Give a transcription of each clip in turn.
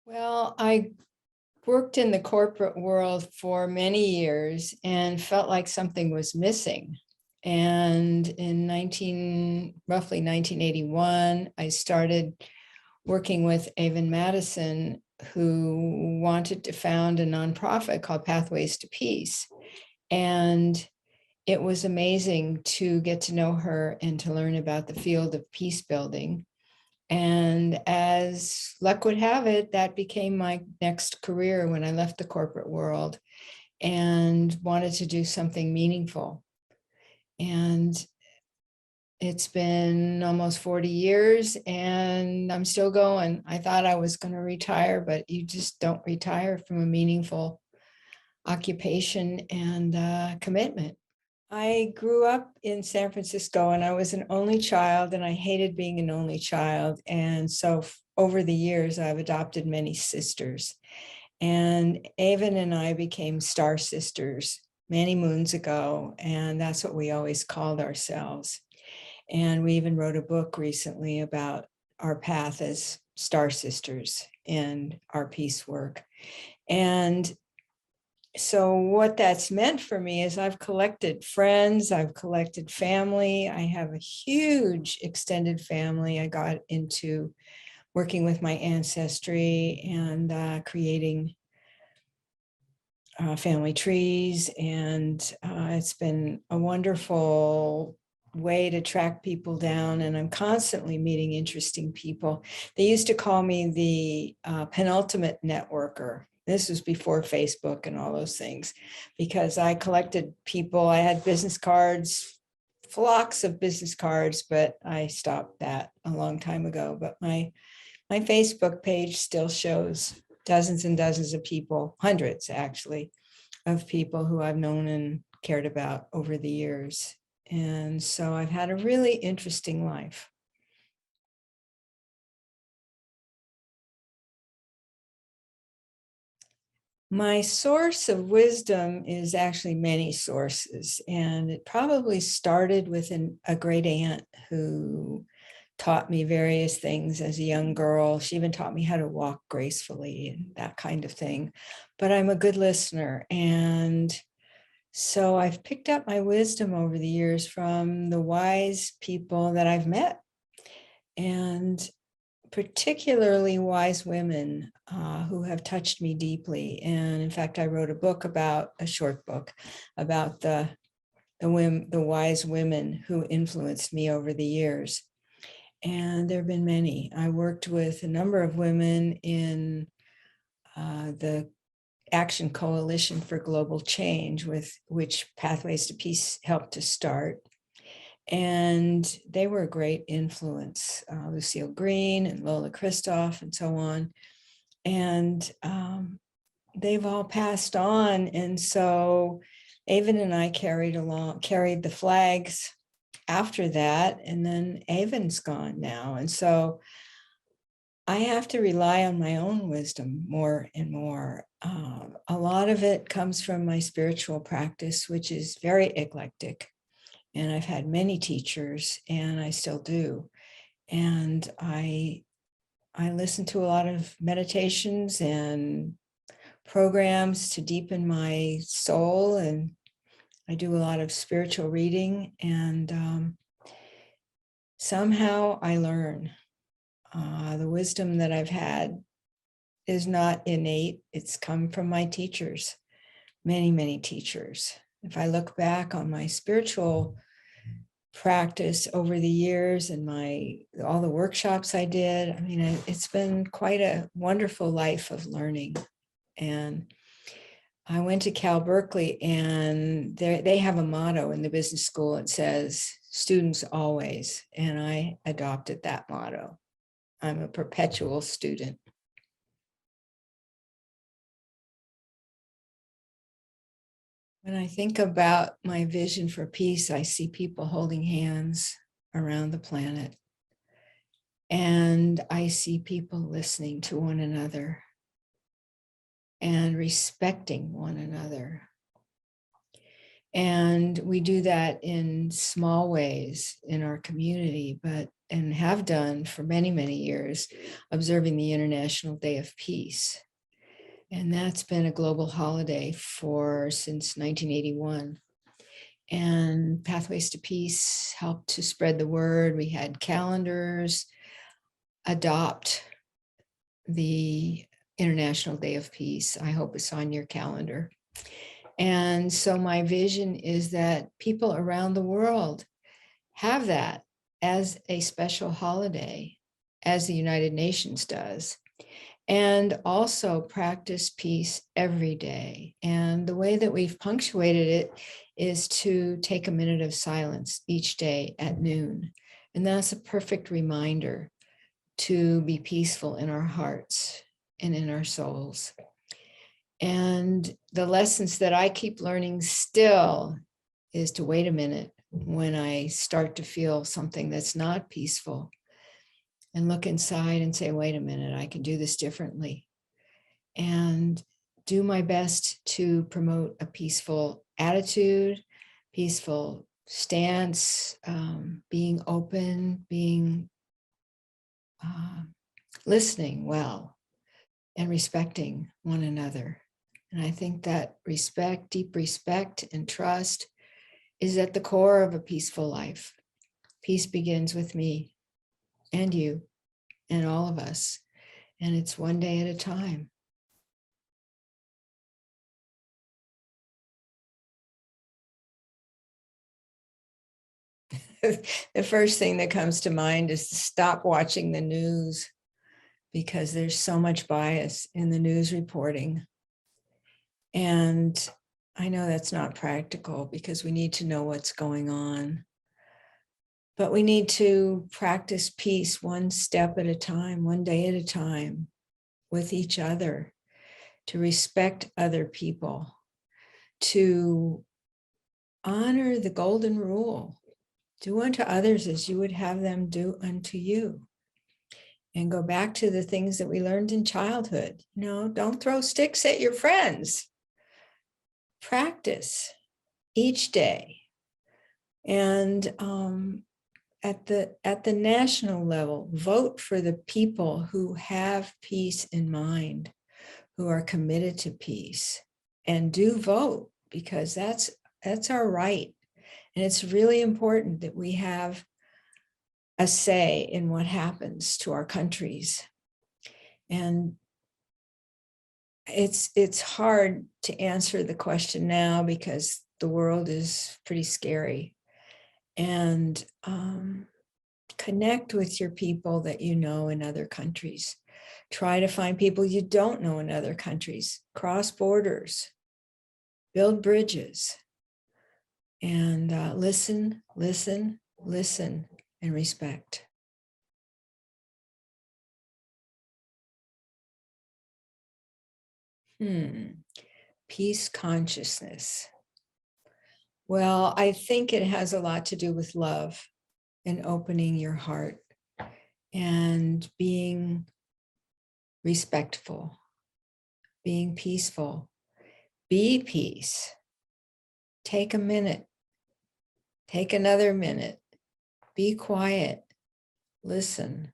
Well, I worked in the corporate world for many years and felt like something was missing. And in roughly 1981, I started working with Avon Madison, who wanted to found a nonprofit called Pathways to Peace. And it was amazing to get to know her and to learn about the field of peace building. And as luck would have it, that became my next career when I left the corporate world and wanted to do something meaningful. And it's been almost 40 years and I'm still going. I thought I was going to retire, but you just don't retire from a meaningful occupation and commitment. I grew up in San Francisco and I was an only child and I hated being an only child. And so over the years, I've adopted many sisters. And Avon and I became star sisters many moons ago. And that's what we always called ourselves. And we even wrote a book recently about our path as star sisters and our peace work. And so what that's meant for me is I've collected friends, I've collected family. I have a huge extended family. I got into working with my ancestry and creating family trees. And it's been a wonderful way to track people down. And I'm constantly meeting interesting people. They used to call me the penultimate networker. This was before Facebook and all those things, because I collected people. I had business cards, flocks of business cards, but I stopped that a long time ago. But my Facebook page still shows dozens and dozens of people, hundreds actually, of people who I've known and cared about over the years. And so I've had a really interesting life. My source of wisdom is actually many sources, and it probably started with a great aunt who taught me various things as a young girl. She even taught me how to walk gracefully and that kind of thing. But I'm a good listener. And so I've picked up my wisdom over the years from the wise people that I've met, and particularly wise women who have touched me deeply. And in fact, I wrote a short book about the wise women who influenced me over the years. And there have been many. I worked with a number of women in the Action Coalition for Global Change, with which Pathways to Peace helped to start. And they were a great influence, Lucille Green and Lola Christoph and so on. And they've all passed on. And so Avon and I carried the flags after that, and then Avon's gone now. And so I have to rely on my own wisdom more and more. A lot of it comes from my spiritual practice, which is very eclectic. And I've had many teachers, and I still do. And I listen to a lot of meditations and programs to deepen my soul, and I do a lot of spiritual reading, and somehow I learn. The wisdom that I've had is not innate. It's come from my teachers, many, many teachers. If I look back on my spiritual practice over the years and all the workshops I did, I mean, it's been quite a wonderful life of learning. And I went to Cal Berkeley, and they have a motto in the business school. It says, "Students always," and I adopted that motto. I'm a perpetual student. When I think about my vision for peace, I see people holding hands around the planet. And I see people listening to one another and respecting one another. And we do that in small ways in our community, but and have done for many, many years, observing the International Day of Peace. And that's been a global holiday since 1981. And Pathways to Peace helped to spread the word. We had calendars adopt the International Day of Peace. I hope it's on your calendar. And so my vision is that people around the world have that as a special holiday, as the United Nations does, and also practice peace every day. And the way that we've punctuated it is to take a minute of silence each day at noon. And that's a perfect reminder to be peaceful in our hearts and in our souls. And the lessons that I keep learning still is to wait a minute when I start to feel something that's not peaceful, and look inside and say, wait a minute, I can do this differently. And do my best to promote a peaceful attitude, peaceful stance, being open, being listening well, and respecting one another. And I think that respect, deep respect and trust is at the core of a peaceful life. Peace begins with me and you and all of us. And it's one day at a time. The first thing that comes to mind is to stop watching the news, because there's so much bias in the news reporting. And I know that's not practical because we need to know what's going on. But we need to practice peace one step at a time, one day at a time, with each other, to respect other people, to honor the golden rule. Do unto others as you would have them do unto you. And go back to the things that we learned in childhood. Don't throw sticks at your friends. Practice each day. And at the national level, vote for the people who have peace in mind, who are committed to peace. And do vote, because that's our right. And it's really important that we have a say in what happens to our countries. And it's hard to answer the question now because the world is pretty scary. And connect with your people that you know in other countries. Try to find people you don't know in other countries. Cross borders. Build bridges. And listen, listen, listen, and respect. Peace consciousness. Well, I think it has a lot to do with love and opening your heart and being respectful, being peaceful. Be peace. Take a minute. Take another minute. Be quiet. Listen.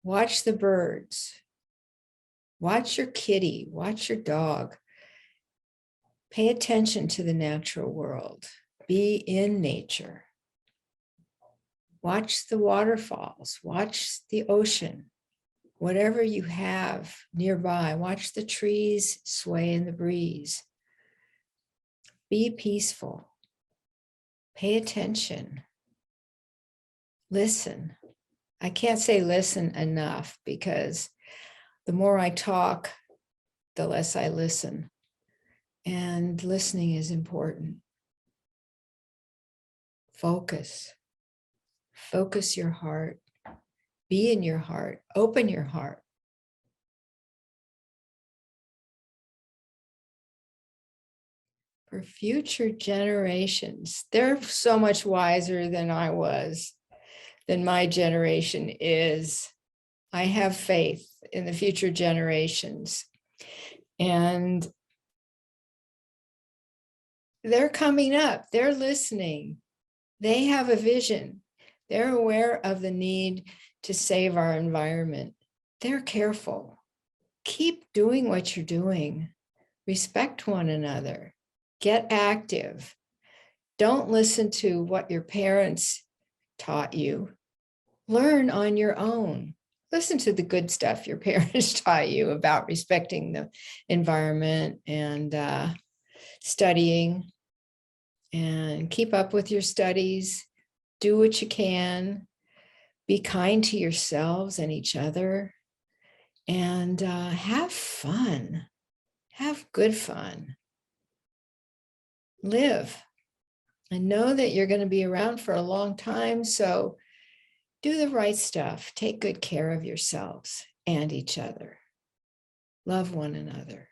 Watch the birds. Watch your kitty. Watch your dog. Pay attention to the natural world. Be in nature. Watch the waterfalls. Watch the ocean. Whatever you have nearby, watch the trees sway in the breeze. Be peaceful. Pay attention. Listen. I can't say listen enough, because the more I talk, the less I listen. And listening is important. Focus. Focus your heart. Be in your heart. Open your heart. For future generations, they're so much wiser than I was, than my generation is. I have faith in the future generations. And they're coming up. They're listening. They have a vision. They're aware of the need to save our environment. They're careful. Keep doing what you're doing. Respect one another. Get active. Don't listen to what your parents taught you. Learn on your own. Listen to the good stuff your parents taught you about respecting the environment and studying, and keep up with your studies. Do what you can. Be kind to yourselves and each other, and have fun. Have good fun. Live. And know that you're going to be around for a long time. So do the right stuff. Take good care of yourselves and each other. Love one another.